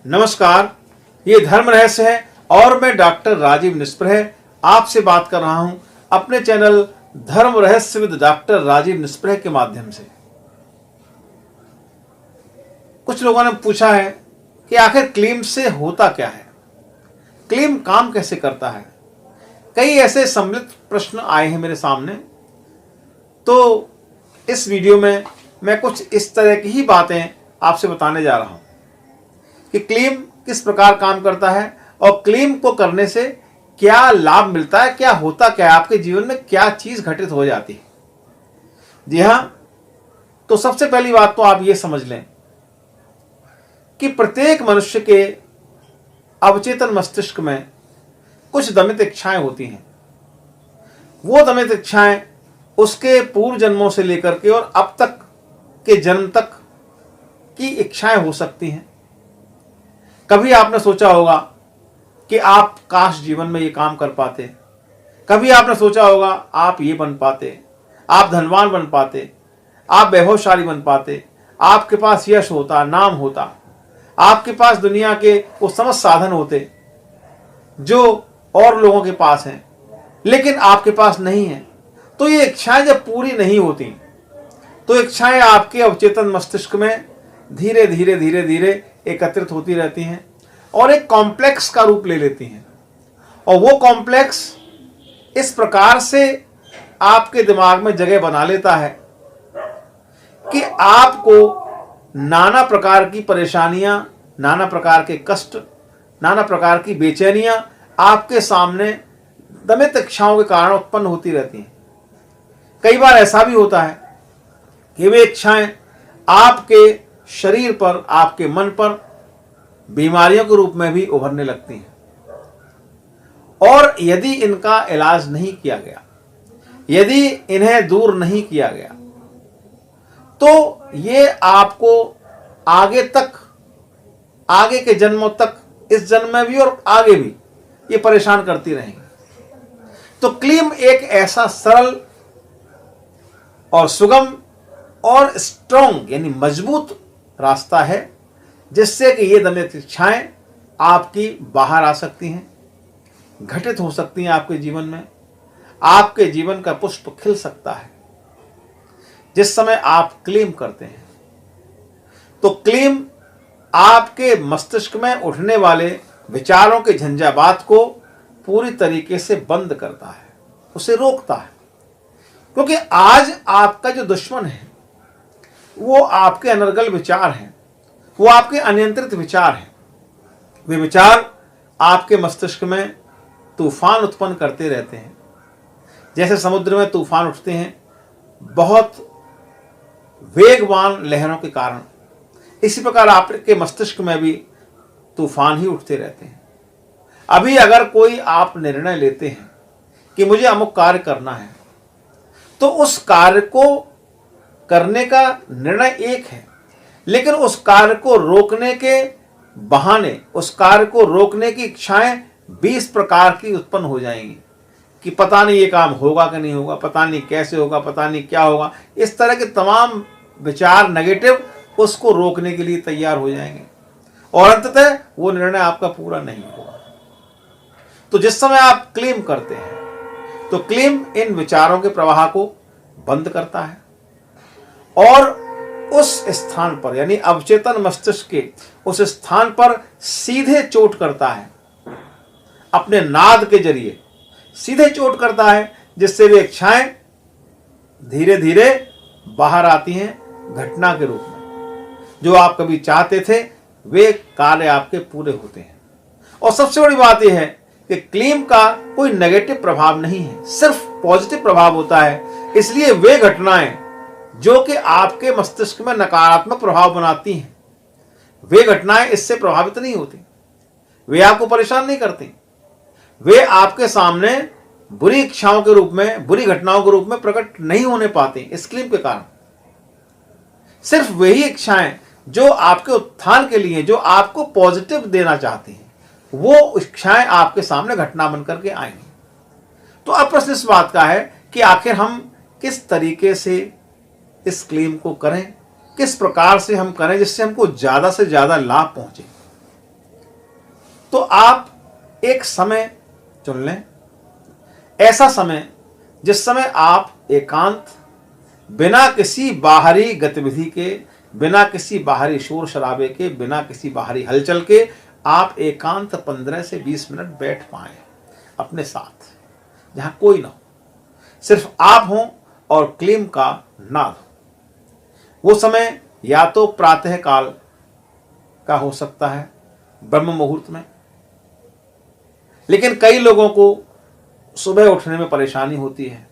नमस्कार, ये धर्म रहस्य है और मैं डॉक्टर राजीव निष्प्रह आपसे बात कर रहा हूं अपने चैनल धर्म रहस्य विद डॉक्टर राजीव निष्प्रह के माध्यम से। कुछ लोगों ने पूछा है कि आखिर क्लीम से होता क्या है, क्लीम काम कैसे करता है। कई ऐसे सम्मिलित प्रश्न आए हैं मेरे सामने, तो इस वीडियो में मैं कुछ इस तरह की ही बातें आपसे बताने जा रहा हूं कि क्लीम किस प्रकार काम करता है और क्लीम को करने से क्या लाभ मिलता है, क्या होता क्या है, आपके जीवन में क्या चीज घटित हो जाती है। जी हां, तो सबसे पहली बात तो आप ये समझ लें कि प्रत्येक मनुष्य के अवचेतन मस्तिष्क में कुछ दमित इच्छाएं होती हैं। वो दमित इच्छाएं उसके पूर्व जन्मों से लेकर के और अब तक के जन्म तक की इच्छाएं हो सकती हैं। कभी आपने सोचा होगा कि आप काश जीवन में ये काम कर पाते, कभी आपने सोचा होगा आप ये बन पाते, आप धनवान बन पाते, आप वैभवशाली बन पाते, आपके पास यश होता, नाम होता, आपके पास दुनिया के वो समस्त साधन होते जो और लोगों के पास हैं, लेकिन आपके पास नहीं है। तो ये इच्छाएं जब पूरी नहीं होती तो इच्छाएं आपके अवचेतन मस्तिष्क में धीरे धीरे धीरे धीरे एकत्रित होती रहती हैं और एक कॉम्प्लेक्स का रूप ले लेती हैं। और वो कॉम्प्लेक्स इस प्रकार से आपके दिमाग में जगह बना लेता है कि आपको नाना प्रकार की परेशानियां, नाना प्रकार के कष्ट, नाना प्रकार की बेचैनियां आपके सामने दमित इच्छाओं के कारण उत्पन्न होती रहती हैं। कई बार ऐसा भी होता है कि वे इच्छाएं आपके शरीर पर, आपके मन पर बीमारियों के रूप में भी उभरने लगती हैं। और यदि इनका इलाज नहीं किया गया, यदि इन्हें दूर नहीं किया गया, तो ये आपको आगे तक, आगे के जन्मों तक, इस जन्म में भी और आगे भी ये परेशान करती रहेंगी। तो क्लीम एक ऐसा सरल और सुगम और स्ट्रॉन्ग यानी मजबूत रास्ता है जिससे कि ये दमित इच्छाएं आपकी बाहर आ सकती हैं, घटित हो सकती हैं आपके जीवन में। आपके जीवन का पुष्प खिल सकता है जिस समय आप क्लीम करते हैं। तो क्लीम आपके मस्तिष्क में उठने वाले विचारों के झंझावात को पूरी तरीके से बंद करता है, उसे रोकता है। क्योंकि आज आपका जो दुश्मन है वो आपके अनर्गल विचार हैं, वो आपके अनियंत्रित विचार हैं। वे विचार आपके मस्तिष्क में तूफान उत्पन्न करते रहते हैं। जैसे समुद्र में तूफान उठते हैं बहुत वेगवान लहरों के कारण, इसी प्रकार आपके मस्तिष्क में भी तूफान ही उठते रहते हैं। अभी अगर कोई आप निर्णय लेते हैं कि मुझे अमुक कार्य करना है, तो उस कार्य को करने का निर्णय एक है, लेकिन उस कार्य को रोकने के बहाने, उस कार्य को रोकने की इच्छाएं 20 प्रकार की उत्पन्न हो जाएंगी कि पता नहीं ये काम होगा कि नहीं होगा, पता नहीं कैसे होगा, पता नहीं क्या होगा। इस तरह के तमाम विचार नेगेटिव उसको रोकने के लिए तैयार हो जाएंगे और अंततः वो निर्णय आपका पूरा नहीं होगा। तो जिस समय आप क्लीम करते हैं तो क्लीम इन विचारों के प्रवाह को बंद करता है और उस स्थान पर यानी अवचेतन मस्तिष्क के उस स्थान पर सीधे चोट करता है, अपने नाद के जरिए सीधे चोट करता है, जिससे वे इच्छाएं धीरे धीरे बाहर आती हैं घटना के रूप में। जो आप कभी चाहते थे वे कार्य आपके पूरे होते हैं। और सबसे बड़ी बात यह है कि क्लीम का कोई नेगेटिव प्रभाव नहीं है, सिर्फ पॉजिटिव प्रभाव होता है। इसलिए वे घटनाएं जो कि आपके मस्तिष्क में नकारात्मक प्रभाव बनाती हैं, वे घटनाएं इससे प्रभावित नहीं होती, वे आपको परेशान नहीं करती। वे आपके सामने बुरी इच्छाओं के रूप में, बुरी घटनाओं के रूप में प्रकट नहीं होने पाती इस क्लीम के कारण। सिर्फ वही इच्छाएं जो आपके उत्थान के लिए, जो आपको पॉजिटिव देना चाहती हैं, वो इच्छाएं आपके सामने घटना बनकर के आएंगी। तो अब प्रश्न इस बात का है कि आखिर हम किस तरीके से इस क्लीम को करें, किस प्रकार से हम करें जिससे हमको ज्यादा से ज्यादा लाभ पहुंचे। तो आप एक समय चुन लें, ऐसा समय जिस समय आप एकांत, बिना किसी बाहरी गतिविधि के, बिना किसी बाहरी शोर शराबे के, बिना किसी बाहरी हलचल के आप एकांत 15 से 20 मिनट बैठ पाएं अपने साथ, जहां कोई ना हो, सिर्फ आप हों और क्लीम का नाद हो। वो समय या तो प्रातः काल का हो सकता है, ब्रह्म मुहूर्त में, लेकिन कई लोगों को सुबह उठने में परेशानी होती है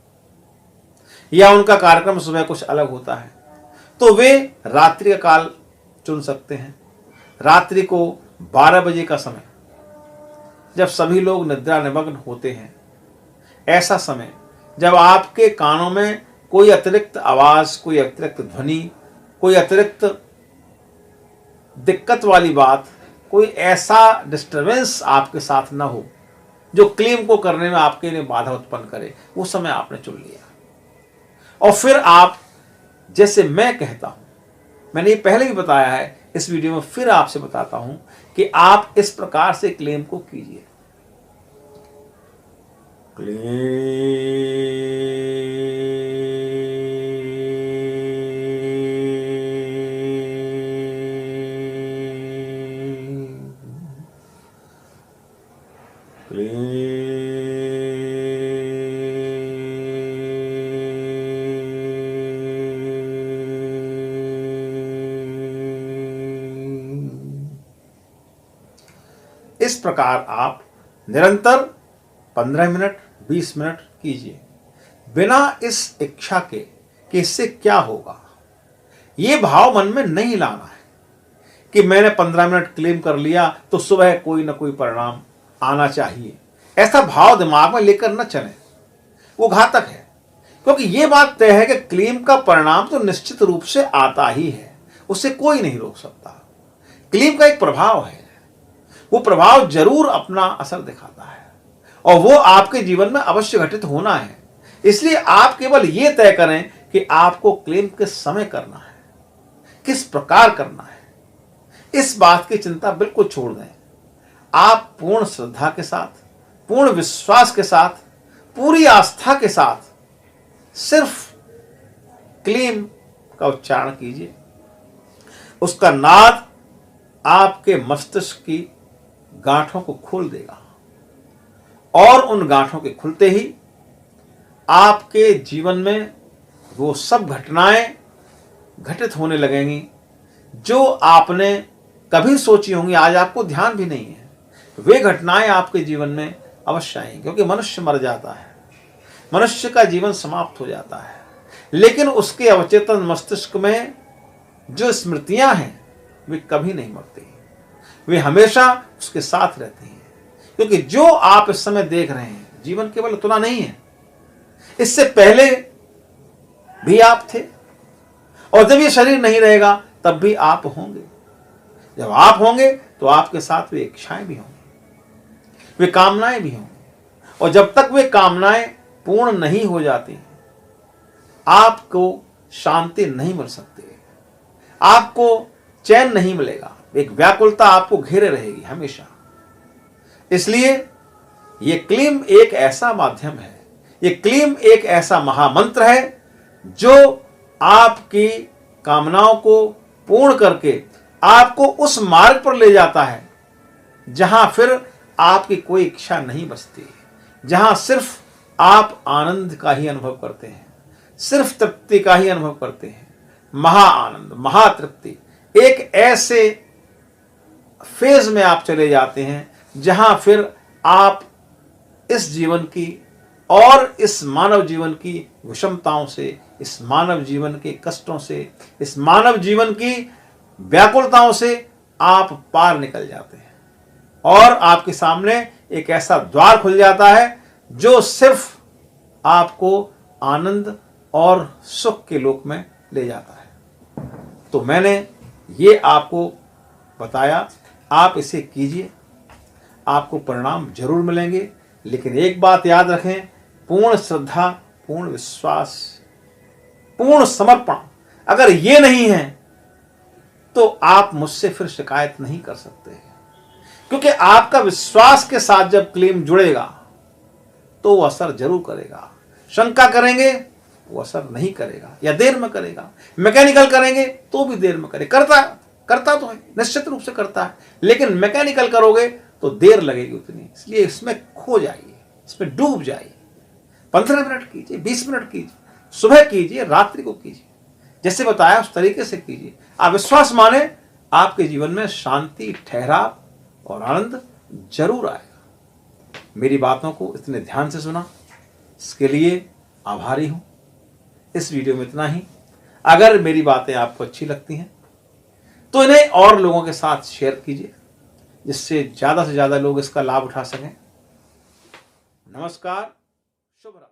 या उनका कार्यक्रम सुबह कुछ अलग होता है, तो वे रात्रि का काल चुन सकते हैं। रात्रि को 12 बजे का समय, जब सभी लोग निद्रा निमग्न होते हैं, ऐसा समय जब आपके कानों में कोई अतिरिक्त आवाज, कोई अतिरिक्त ध्वनि, कोई अतिरिक्त दिक्कत वाली बात, कोई ऐसा डिस्टरबेंस आपके साथ ना हो जो क्लीम को करने में आपके लिए बाधा उत्पन्न करे, वो समय आपने चुन लिया। और फिर आप, जैसे मैं कहता हूं, मैंने ये पहले भी बताया है, इस वीडियो में फिर आपसे बताता हूं कि आप इस प्रकार से क्लेम को कीजिए। इस प्रकार आप निरंतर 15 मिनट 20 मिनट कीजिए, बिना इस इच्छा के कि इससे क्या होगा। ये भाव मन में नहीं लाना है कि मैंने 15 मिनट क्लेम कर लिया तो सुबह कोई ना कोई परिणाम आना चाहिए। ऐसा भाव दिमाग में लेकर न चलें, वो घातक है। क्योंकि ये बात तय है कि क्लेम का परिणाम तो निश्चित रूप से आता ही है, उसे कोई नहीं रोक सकता। क्लेम का एक प्रभाव है, वो प्रभाव जरूर अपना असर दिखाता है और वो आपके जीवन में अवश्य घटित होना है। इसलिए आप केवल ये तय करें कि आपको क्लेम किस समय करना है, किस प्रकार करना है। इस बात की चिंता बिल्कुल छोड़ दें। आप पूर्ण श्रद्धा के साथ, पूर्ण विश्वास के साथ, पूरी आस्था के साथ सिर्फ क्लेम का उच्चारण कीजिए। उसका नाद आपके मस्तिष्क की गांठों को खोल देगा और उन गांठों के खुलते ही आपके जीवन में वो सब घटनाएं घटित होने लगेंगी जो आपने कभी सोची होंगी, आज आपको ध्यान भी नहीं है। वे घटनाएं आपके जीवन में अवश्य आएंगी, क्योंकि मनुष्य मर जाता है, मनुष्य का जीवन समाप्त हो जाता है, लेकिन उसके अवचेतन मस्तिष्क में जो स्मृतियां हैं वे कभी नहीं मरती, वे हमेशा उसके साथ रहती हैं। क्योंकि जो आप इस समय देख रहे हैं, जीवन केवल उतना नहीं है, इससे पहले भी आप थे और जब ये शरीर नहीं रहेगा तब भी आप होंगे। जब आप होंगे तो आपके साथ वे इच्छाएं भी होंगी, वे कामनाएं भी होंगी, और जब तक वे कामनाएं पूर्ण नहीं हो जाती आपको शांति नहीं मिल सकती, आपको चैन नहीं मिलेगा, एक व्याकुलता आपको घेरे रहेगी हमेशा। इसलिए ये क्लीम एक ऐसा माध्यम है, ये क्लीम एक ऐसा महामंत्र है जो आपकी कामनाओं को पूर्ण करके आपको उस मार्ग पर ले जाता है जहां फिर आपकी कोई इच्छा नहीं बचती, जहां सिर्फ आप आनंद का ही अनुभव करते हैं, सिर्फ तृप्ति का ही अनुभव करते हैं। महा आनंद, महा तृप्ति, एक ऐसे फेज में आप चले जाते हैं जहां फिर आप इस जीवन की और इस मानव जीवन की विषमताओं से, इस मानव जीवन के कष्टों से, इस मानव जीवन की व्याकुलताओं से आप पार निकल जाते हैं और आपके सामने एक ऐसा द्वार खुल जाता है जो सिर्फ आपको आनंद और सुख के लोक में ले जाता है। तो मैंने ये आपको बताया, आप इसे कीजिए, आपको परिणाम जरूर मिलेंगे। लेकिन एक बात याद रखें, पूर्ण श्रद्धा, पूर्ण विश्वास, पूर्ण समर्पण अगर ये नहीं है तो आप मुझसे फिर शिकायत नहीं कर सकते, क्योंकि आपका विश्वास के साथ जब क्लेम जुड़ेगा तो वो असर जरूर करेगा। शंका करेंगे वो असर नहीं करेगा या देर में करेगा। मैकेनिकल करेंगे तो भी देर में करेगा। करता तो है, निश्चित रूप से करता है, लेकिन मैकेनिकल करोगे तो देर लगेगी उतनी। इसलिए इसमें खो जाइए, इसमें डूब जाइए। 15 मिनट कीजिए, 20 मिनट कीजिए, सुबह कीजिए, रात्रि को कीजिए, जैसे बताया उस तरीके से कीजिए। आप विश्वास माने, आपके जीवन में शांति, ठहराव और आनंद जरूर आएगा। मेरी बातों को इतने ध्यान से सुना, इसके लिए आभारी हूं। इस वीडियो में इतना ही। अगर मेरी बातें आपको अच्छी लगती हैं तो इन्हें और लोगों के साथ शेयर कीजिए, जिससे ज्यादा से ज्यादा लोग इसका लाभ उठा सकें। नमस्कार, शुभ रात्रि।